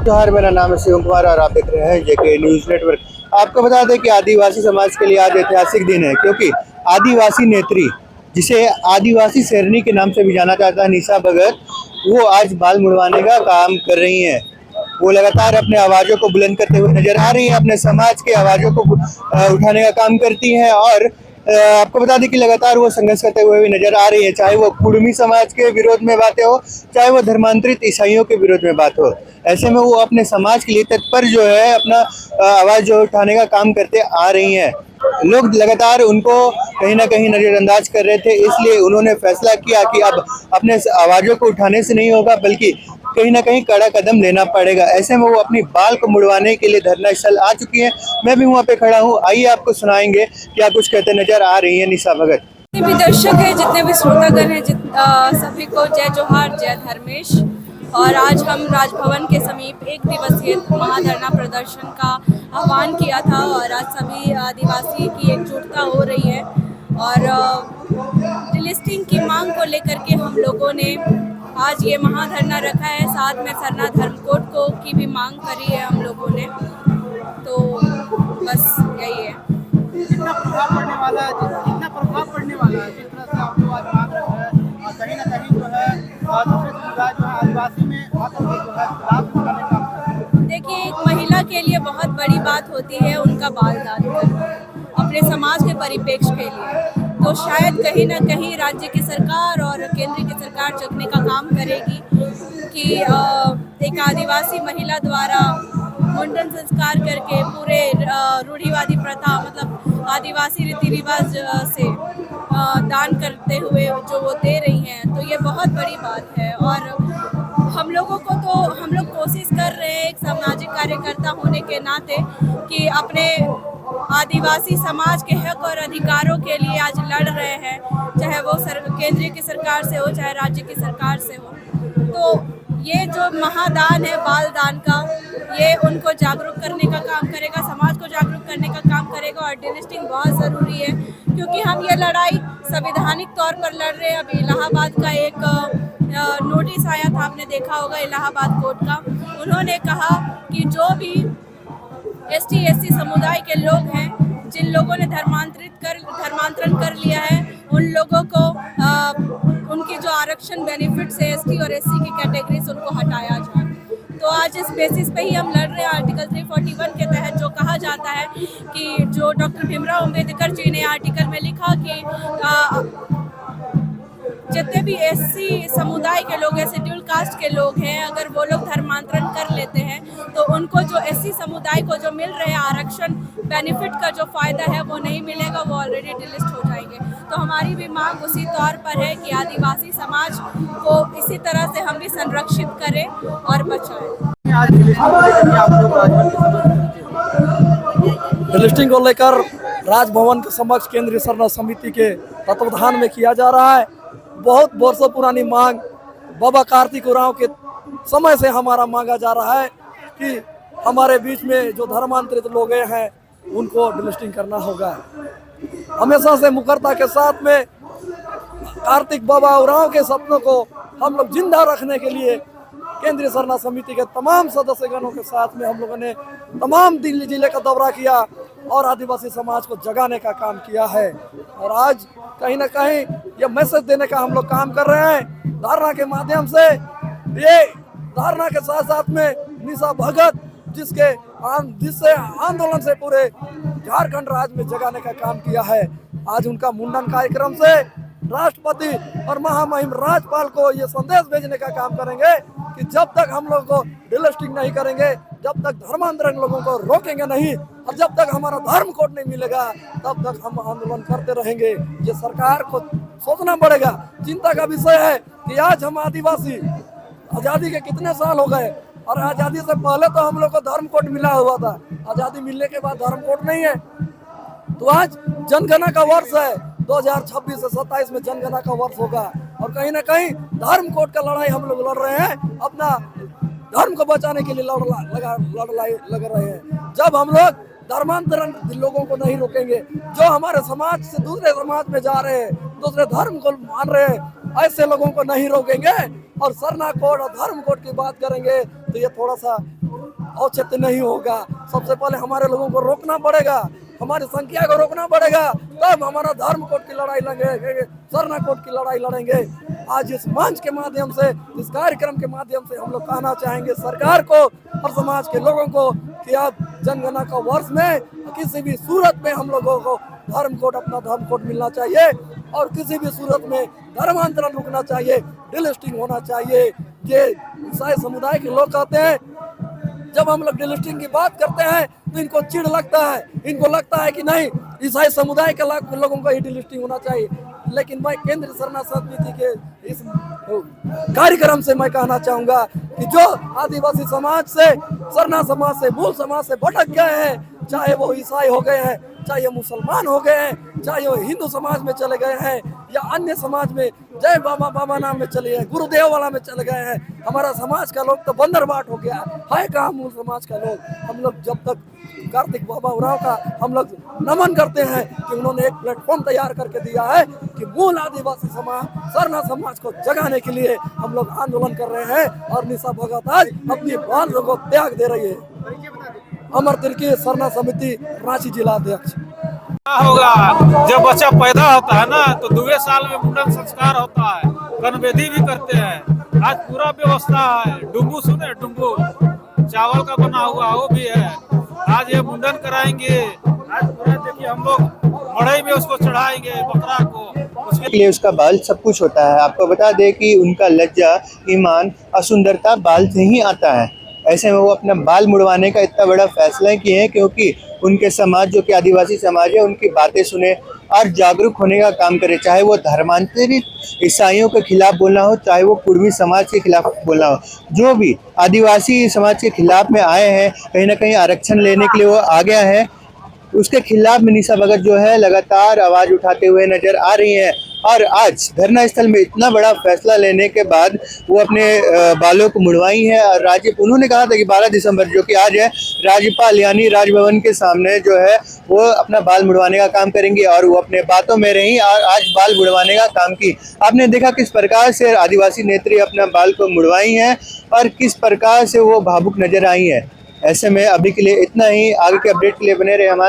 जोहार, मेरा नाम है शिव कुमार और आप देख रहे हैं जेके न्यूज़ नेटवर्क। आपको बता दें कि आदिवासी समाज के लिए आज ऐतिहासिक दिन है, क्योंकि आदिवासी नेत्री, जिसे आदिवासी शेरनी के नाम से भी जाना जाता है, निशा भगत, वो आज बाल मुड़वाने का काम कर रही हैं। वो लगातार अपने आवाज़ों को बुलंद करते हुए नजर आ रही हैं, अपने समाज के आवाज़ों को उठाने का काम करती हैं। और आपको बता दें कि लगातार वो संघर्ष करते हुए भी नजर आ रही है, चाहे वो कुर्मी समाज के विरोध में बातें हो, चाहे वो धर्मांतरित ईसाइयों के विरोध में बात हो। ऐसे में वो अपने समाज के लिए तत्पर जो है, अपना आवाज़ जो उठाने का काम करते आ रही हैं। लोग लगातार उनको कहीं ना कहीं नज़रअंदाज कर रहे थे, इसलिए उन्होंने फैसला किया कि अब अपने आवाज़ों को उठाने से नहीं होगा, बल्कि कहीं ना कहीं कड़ा कदम लेना पड़ेगा। ऐसे में वो अपनी बाल को मुड़वाने के लिए धरना स्थल आ चुकी हैं। मैं भी वहाँ पे खड़ा हूँ, आइए आपको सुनाएंगे क्या कुछ कहते नजर आ रही है निशा भगत। जितने भी दर्शक हैं, जितने भी श्रोतागण हैं, सभी को जय जोहार, जय धर्मेश। और आज हम राजभवन के समीप एक दिवसीय महाधरना प्रदर्शन का आह्वान किया था और आज सभी आदिवासी की एकजुटता हो रही है और डिलिस्टिंग की मांग को लेकर के हम लोगों ने आज ये महाधरना रखा है। साथ में सरना धर्म कोड को की भी मांग करी है हम लोगों ने। तो बस यही है। जितना प्रभाव पड़ने वाला है, जितना प्रभाव पड़ने वाला है, जिस तरह से आप लोग आज मांग रहे हैं, और कहीं ना कहीं जो है दूसरे समुदाय जो है आदिवासी में आकर के जो है लाभ उठाने का काम कर रहे हैं। देखिए, एक महिला के लिए बहुत बड़ी बात होती है उनका बाल दान करना अपने समाज के परिप्रेक्ष्य के लिए। तो शायद कहीं ना कहीं राज्य की सरकार और केंद्र की सरकार जगने का काम करेगी कि एक आदिवासी महिला द्वारा मुंडन संस्कार करके पूरे रूढ़िवादी प्रथा, मतलब आदिवासी रीति रिवाज से दान करते हुए जो वो दे रही हैं, तो ये बहुत बड़ी बात है। और हम लोगों को तो हम लोग कोशिश कर रहे हैं एक सामाजिक कार्यकर्ता होने के नाते कि अपने आदिवासी समाज के हक और अधिकारों के लिए आज लड़ रहे हैं, चाहे वो केंद्रीय की सरकार से हो, चाहे राज्य की सरकार से हो। तो ये जो महादान है बाल दान का, ये उनको जागरूक करने का काम करेगा, समाज को जागरूक करने का काम करेगा। और डिलिस्टिंग बहुत ज़रूरी है, क्योंकि हम ये लड़ाई संवैधानिक तौर पर लड़ रहे हैं। अभी इलाहाबाद का एक नोटिस आया था, आपने देखा होगा, इलाहाबाद कोर्ट का। उन्होंने कहा कि जो भी ST/SC समुदाय के लोग हैं, जिन लोगों ने धर्मांतरण कर लिया है, उन लोगों को उनकी जो आरक्षण बेनिफिट्स है ST और SC की कैटेगरी से उनको हटाया जाए। तो आज इस बेसिस पे ही हम लड़ रहे हैं। आर्टिकल 341 के तहत जो कहा जाता है कि जो डॉक्टर भीमराव अम्बेडकर जी ने आर्टिकल में लिखा कि जितने भी SC समुदाय के लोग हैं, शेड्यूल कास्ट के लोग हैं, अगर वो लोग धर्मांतरण कर लेते हैं तो उनको जो SC समुदाय को जो मिल रहे हैं आरक्षण बेनिफिट का जो फायदा है वो नहीं मिलेगा, वो ऑलरेडी डिलिस्ट हो जाएंगे। तो हमारी भी मांग उसी तौर पर है कि आदिवासी समाज को इसी तरह से हम भी संरक्षित करें और बचाएं। आज डिलिस्टिंग को लेकर राजभवन के समक्ष केंद्रीय सरना समिति के तत्वाधान में किया जा रहा है। बहुत वर्षों पुरानी मांग बाबा कार्तिक उरांव के समय से हमारा मांगा जा रहा है कि हमारे बीच में जो धर्मांतरित लोग हैं उनको डिलिस्टिंग करना होगा। हमेशा से मुखरता के साथ में कार्तिक बाबा उरांव के सपनों को हम लोग जिंदा रखने के लिए केंद्रीय सरना समिति के तमाम सदस्यगणों के साथ में हम लोगों ने तमाम दिल्ली जिले का दौरा किया और आदिवासी समाज को जगाने का काम किया है। और आज कहीं ना कहीं ये मैसेज देने का हम लोग काम कर रहे हैं धारणा के माध्यम से। ये धारणा के साथ साथ में निशा भगत जिससे आंदोलन से पूरे झारखंड राज्य में जगाने का काम किया है। आज उनका मुंडन कार्यक्रम से राष्ट्रपति और महामहिम राज्यपाल को ये संदेश भेजने का काम करेंगे कि जब तक हम लोग को डिलिस्टिंग नहीं करेंगे, जब तक धर्मांतरण लोगों को रोकेंगे नहीं और जब तक हमारा धर्म कोड नहीं मिलेगा, तब तक हम आंदोलन करते रहेंगे। ये सरकार को सोचना पड़ेगा। चिंता का विषय है कि आज हम आदिवासी आज़ादी के कितने साल हो गए और आज़ादी से पहले तो हम लोग को धर्म कोड मिला हुआ था, आज़ादी मिलने के बाद धर्म कोड नहीं है। तो आज जनगणना का वर्ष है, 2026 से 27 में जनगणना का वर्ष होगा और कहीं ना कहीं धर्म कोड का लड़ाई हम लोग लड़ रहे हैं, अपना धर्म को बचाने के लिए लग रहे हैं। जब हम लोग धर्मांतरण लोगों को नहीं रोकेंगे, जो हमारे समाज से दूसरे समाज में जा रहे हैं, दूसरे धर्म को मान रहे हैं, ऐसे लोगों को नहीं रोकेंगे और सरना कोड और धर्म कोड की बात करेंगे तो ये थोड़ा सा औचित्य नहीं होगा। सबसे पहले हमारे लोगों को रोकना पड़ेगा, हमारी संख्या को रोकना पड़ेगा, तब हमारा धर्म कोड की लड़ाई लड़ेंगे, सरना कोड की लड़ाई लड़ेंगे। आज इस मंच के माध्यम से, इस कार्यक्रम के माध्यम से हम लोग कहना चाहेंगे सरकार को और समाज के लोगों को कि अब जनगणना का वर्ष में किसी भी सूरत में हम लोगों को धर्म कोड, अपना धर्म कोड मिलना चाहिए और किसी भी सूरत में धर्मांतरण रुकना चाहिए, डिलिस्टिंग होना चाहिए। ये ईसाई समुदाय के लोग कहते हैं, जब हम लोग डिलिस्टिंग की बात करते हैं तो इनको चिढ़ लगता है, इनको लगता है कि नहीं ईसाई समुदाय के लोगों को ही डिलिस्टिंग होना चाहिए। लेकिन मैं केंद्रीय सरना समिति के इस कार्यक्रम से मैं कहना चाहूँगा कि जो आदिवासी समाज से, सरना समाज से, मूल समाज से भटक गए हैं, चाहे वो ईसाई हो गए हैं, चाहे मुसलमान हो गए हैं, चाहे वो हिंदू समाज में चले गए हैं या अन्य समाज में जय बाबा बाबा नाम में चले गए, गुरुदेव वाला में चले गए हैं, हमारा समाज का लोग तो बंदरबाट हो गया है कहाँ मूल समाज का लोग। हम लोग जब तक कार्तिक बाबा उरांव का हम लोग नमन करते हैं कि उन्होंने एक प्लेटफॉर्म तैयार करके दिया है कि मूल आदिवासी समाज, सरना समाज को जगाने के लिए हम लोग आंदोलन कर रहे हैं और निशा भगत आज अपनी बालों को त्याग दे रही है। अमर तिर्की, सरना समिति, रांची जिला अध्यक्ष। क्या होगा जब बच्चा पैदा होता है ना तो 2 साल में मुंडन संस्कार होता है, कनवेदी भी करते हैं। आज पूरा व्यवस्था है, डुम्बू सुने, डुम्बू चावल का बना हुआ वो भी है। आज ये मुंडन कराएंगे, आज पूरा देखिए हम लोग मड़ई में उसको चढ़ाएंगे बकरा को, उसके लिए उसका बाल सब कुछ होता है। आपको बता दें कि उनका लज्जा, ईमान और सुंदरता बाल से ही आता है। ऐसे में वो अपना बाल मुड़वाने का इतना बड़ा फैसला किए हैं क्योंकि उनके समाज, जो कि आदिवासी समाज है, उनकी बातें सुने और जागरूक होने का काम करे। चाहे वो धर्मांतरित ईसाइयों के खिलाफ बोलना हो, चाहे वो कुर्मी समाज के खिलाफ बोलना हो, जो भी आदिवासी समाज के खिलाफ में आए हैं, कहीं ना कहीं आरक्षण लेने के लिए वो आ गया है, उसके खिलाफ मनीषा भगत जो है लगातार आवाज़ उठाते हुए नजर आ रही हैं। और आज धरना स्थल में इतना बड़ा फैसला लेने के बाद वो अपने बालों को मुड़वाई है। और उन्होंने कहा था कि 12 दिसंबर जो कि आज है, राज्यपाल यानी राजभवन के सामने जो है वो अपना बाल मुड़वाने का काम करेंगी और वो अपने बातों में रही और आज बाल मुड़वाने का काम की। आपने देखा किस प्रकार से आदिवासी नेत्री अपना बाल को मुड़वाई हैं और किस प्रकार से वो भावुक नजर आई हैं। ऐसे में अभी के लिए इतना ही, आगे के अपडेट के लिए बने रहे हमारे